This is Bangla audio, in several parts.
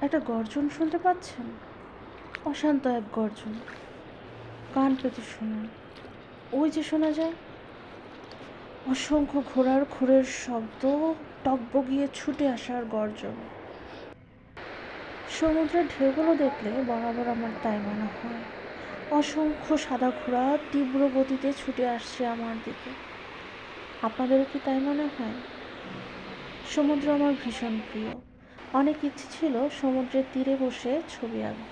একটা গর্জন শুনতে পাচ্ছেন? অশান্ত এক গর্জন। কান পেতে শুনুন। ওই যে শোনা যায় অসংখ্য ঘোড়ার খুরের শব্দ, টগবগিয়ে ছুটে আসার গর্জন। সমুদ্রের ঢেউগুলো দেখলে বরাবর আমার তাই মনে হয়। অসংখ্য সাদা ঘোড়া তীব্র গতিতে ছুটে আসছে আমার দিকে। আপনাদেরও কি তাই মনে হয়? সমুদ্র আমার ভীষণ প্রিয়। অনেক ইচ্ছে ছিল সমুদ্রের তীরে বসে ছবি আঁকব।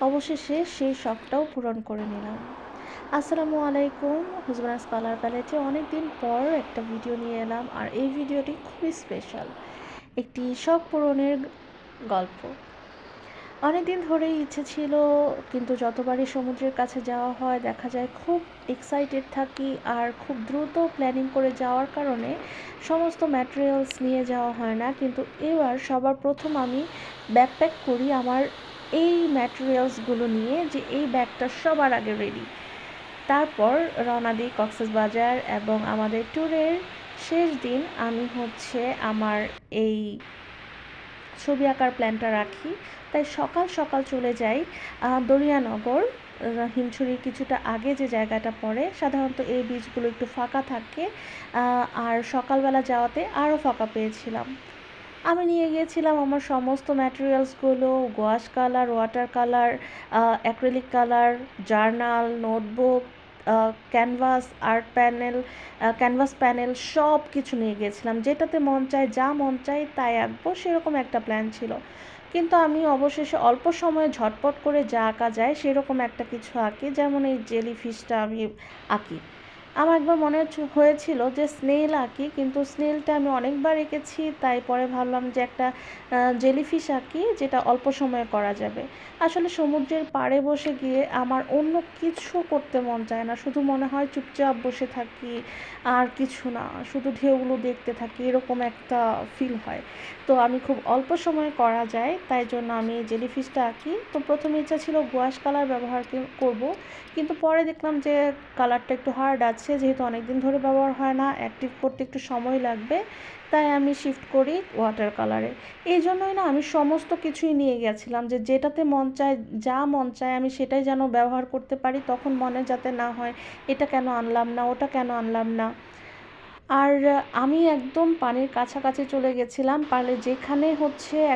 অবশেষে সেই শখটাও পূরণ করে নিলাম। আসসালামু আলাইকুম। হুজরাস কালার প্যালেটে অনেক দিন পর একটা ভিডিও নিয়ে এলাম, আর এই ভিডিওটি খুবই স্পেশাল। একটি শখ পূরণের গল্প। অনেক দিন ধরেই ইচ্ছে ছিল, কিন্তু যতবারই সমুদ্রের কাছে যাওয়া হয় দেখা যায় খুব এক্সাইটেড থাকি, আর খুব দ্রুত প্ল্যানিং করে যাওয়ার কারণে সমস্ত ম্যাটেরিয়ালস নিয়ে যাওয়া হয় না। কিন্তু এবার সবার প্রথম আমি ব্যাকপ্যাক করি আমার এই ম্যাটেরিয়ালসগুলো নিয়ে, যে এই ব্যাগটা সবার আগে রেডি। তারপর রওনা দিই কক্সবাজার, এবং আমাদের ট্যুরের শেষ দিন আমি আমার এই ছবি আঁকার প্ল্যানটা রাখি। তাই সকাল সকাল চলে যাই দরিয়ানগর, হিমছড়ির কিছুটা আগে যে জায়গাটা পড়ে। সাধারণত এই বীচগুলো একটু ফাঁকা থাকে, আর সকালবেলা যাওয়াতে আরও ফাঁকা পেয়েছিলাম। আমি নিয়ে গিয়েছিলাম আমার সমস্ত ম্যাটেরিয়ালসগুলো: gouache colour, water colour, acrylic colour, journal, notebook, canvas, art panel, canvas panel, সব কিছু নিয়ে গিয়েছিলাম। যেটাতে মন চায়, যা মন চায় তাই আঁকবো, সেরকম একটা প্ল্যান ছিল। কিন্তু আমি অবশেষে অল্প সময়ে ঝটপট করে যা আঁকা যায় সেরকম একটা কিছু আঁকি। যেমন এই জেলি ফিশটা আমি আঁকি। আমার একবার মনে হয়েছিল যে স্নেল আঁকি, কিন্তু স্নেলটা আমি অনেকবার এঁকেছি, তাই পরে ভাবলাম যে একটা জেলিফিশ আঁকি, যেটা অল্প সময়ে করা যাবে। আসলে সমুদ্রের পাড়ে বসে গিয়ে আমার অন্য কিছু করতে মন চায় না, শুধু মনে হয় চুপচাপ বসে থাকি, আর কিছু না, শুধু ঢেউগুলো দেখতে থাকি, এরকম একটা ফিল হয়। তো আমি খুব অল্প সময়ে করা যায়, তাই জন্য আমি জেলিফিশটা আঁকি। তো প্রথমে ইচ্ছা ছিল গোয়াশ কালার ব্যবহার করব, কিন্তু পরে দেখলাম যে কালারটা একটু হার্ড আছে, যেহেতু অনেক দিন ধরে ব্যবহার হয় না, অ্যাক্টিভ করতে একটু সময় লাগবে, তাই আমি শিফট করি ওয়াটার কালারে। এই জন্যই না আমি সমস্ত কিছুই নিয়ে গেছিলাম, যে যেটাতে মন চায়, যা মন চায় আমি সেটাই যেন ব্যবহার করতে পারি, তখন মনে যাতে না হয় এটা কেন আনলাম না, ওটা কেন আনলাম না। আর আমি একদম পানির কাছাকাছি চলে গেছিলাম, পারলে যেখানে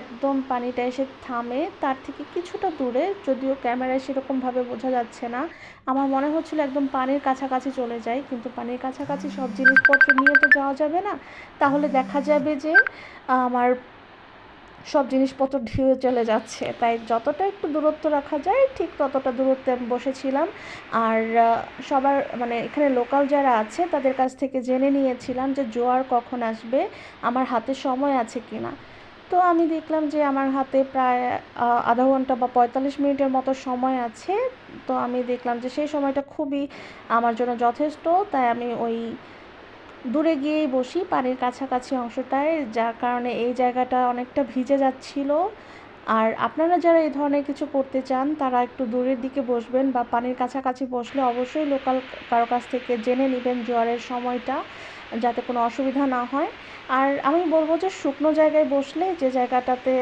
একদম পানিটা এসে থামে তার থেকে কিছুটা দূরে, যদিও ক্যামেরায় সেরকমভাবে বোঝা যাচ্ছে না। আমার মনে হচ্ছিল একদম পানির কাছাকাছি চলে যাই, কিন্তু পানির কাছাকাছি সব জিনিসপত্র নিয়ে তো যাওয়া যাবে না, তাহলে দেখা যাবে যে আমার সব জিনিসপত্র ধুয়ে চলে যাচ্ছে। তাই যতটা একটু দূরত্ব রাখা যায় ঠিক ততটা দূরত্বে আমি বসেছিলাম। আর সবার এখানে লোকাল যারা আছে তাদের কাছ থেকে জেনে নিয়েছিলাম যে জোয়ার কখন আসবে, আমার হাতে সময় আছে কি না। তো আমি দেখলাম যে আমার হাতে প্রায় আধা ঘন্টা বা 45 মিনিটের মতো সময় আছে। তো আমি দেখলাম যে সেই সময়টা খুবই আমার জন্য যথেষ্ট, তাই আমি ওই দূরে গিয়েই বসি পানির কাছাকাছি অংশটায়, যার কারণে এই জায়গাটা অনেকটা ভিজে যাচ্ছিল। আর আপনারা যারা এই ধরনের কিছু করতে চান তারা একটু দূরের দিকে বসবেন, বা পানির কাছাকাছি বসলে অবশ্যই লোকাল কারো কাছ থেকে জেনে নেবেন জোয়ারের সময়টা, যাতে কোনো অসুবিধা না হয়। আর আমি বলবো যে শুকনো জায়গায় বসলে, যে জায়গাটাতে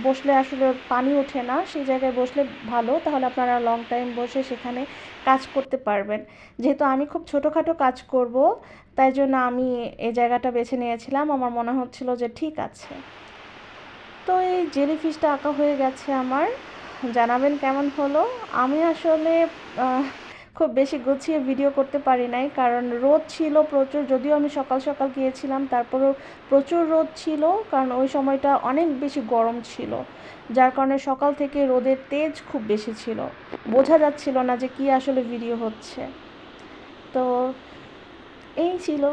বসলে আসলে পানি ওঠে না, সেই জায়গায় বসলে ভালো, তাহলে আপনারা লং টাইম বসে সেখানে কাজ করতে পারবেন। যেহেতু আমি খুব ছোটোখাটো কাজ করব, তাই জন্য আমি এই জায়গাটা বেছে নিয়েছিলাম, আমার মনে হচ্ছিল যে ঠিক আছে। তো এই জেলিফিশটা আঁকা হয়ে গেছে আমার। জানাবেন কেমন হলো। আমি আসলে খুব বেশি গুছিয়ে ভিডিও করতে পারি নাই, কারণ রোদ ছিল প্রচুর। যদিও আমি সকাল সকাল গিয়েছিলাম, তারপরেও প্রচুর রোদ ছিল, কারণ ওই সময়টা অনেক বেশি গরম ছিল, যার কারণে সকাল থেকে রোদের তেজ খুব বেশি ছিল, বোঝা যাচ্ছিল না যে কী আসলে ভিডিও হচ্ছে। তো এই ছিল।